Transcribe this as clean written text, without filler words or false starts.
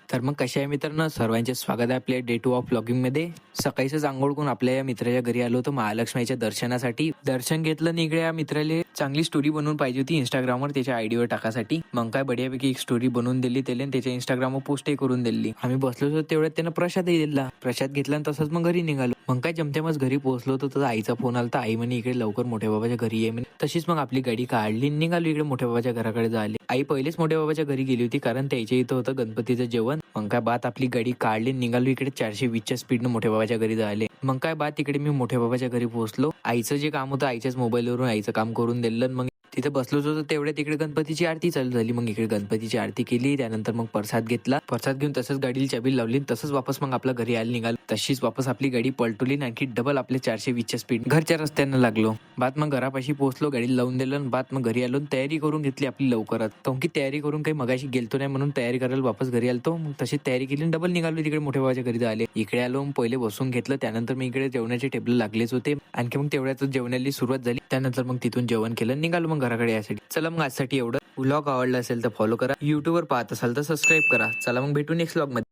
तर मग कशा आहे मित्रांनो, सर्वांचे स्वागत आहे आपल्या डे 2 ऑफ ब्लॉगिंगमध्ये. सकाळीच आंघोळ करून आपल्या या मित्राच्या घरी आलो होतो महालक्ष्मीच्या दर्शनासाठी. दर्शन घेतलं आणि इकडे या मित्राला चांगली स्टोरी बनवून पाहिजे होती इंस्टाग्रामवर त्याच्या आयडीवर टाकासाठी. मग काय बढियापैकी एक स्टोरी बनवून दिली त्याने आणि त्याच्या इंस्टाग्रामवर पोस्टही करून दिली. आम्ही बसलो होतो तेवढ्यात त्यानं प्रसादही दिला. प्रसाद घेतला आणि तसंच मग घरी निघालो. मग काय जमतेमच घरी पोहोचलो होतो तर आईचा फोन आला. तर आई म्हणे इकडे लवकर मोठ्या बाबाच्या घरी ये म्हणे. तशीच मग आपली गाडी काढली निघालो इकडे मोठ्या बाबाच्या घराकडे जायला. आई पहिलेच मोठ्या बाबाच्या घरी गेली होती कारण त्याच्या इथं होतं गणपतीचं जेवण. मग काय बात आपली गाडी काढली निघालो इकडे 420च्या स्पीडनं मोठ्या बाबाच्या घरी जायला. मग काय बात तिकडे मी मोठ्या बाबाच्या घरी पोहोचलो. आईचं जे काम होतं आईच्याच मोबाईलवरून आईचं काम करून दिलं. मग तिथे बसलोच होतो तेवढ्या तिकडे गणपतीची आरती चालू झाली. मग इकडे गणपतीची आरती केली. त्यानंतर मग प्रसाद घेतला. प्रसाद घेऊन तसंच गाडीला चाबी लावली. तसंच वापस मग आपल्या घरी यायला निघालो. तशीच वापस आपली गाडी पलटवली आणखी डबल आपल्या 420च्या स्पीड घरच्या रस्त्यानं लागलो. बात मग घरापाशी पोहोचलो. गाडी लावून दिलं आणि बात मग घरी आलो. तयारी करून घेतली आपली लवकरात. काऊन की तयारी करून काही मगाशी गेलतो नाही म्हणून तयारी करायला वापस घरी आलतो. मग तशी तयारी केली आणि डबल निघालो तिकडे मोठ्या बाबाच्या घरी आले. इकडे आलो पहिले बसून घेतलं. त्यानंतर मी इकडे जेवणाचे टेबल लागलेच होते. आणखी मग तेवढ्याच जेवणाची सुरुवात झाली. त्यानंतर मग तिथून जेवण केलं निघालो मग घराकडे यासाठी. चला मग आजसाठी एवढं. व्लॉग आवडला असेल तर फॉलो करा. युट्यूबवर पाहत असाल तर सबस्क्राईब करा. चला मग भेटू नेक्स्ट व्लॉग मध्ये.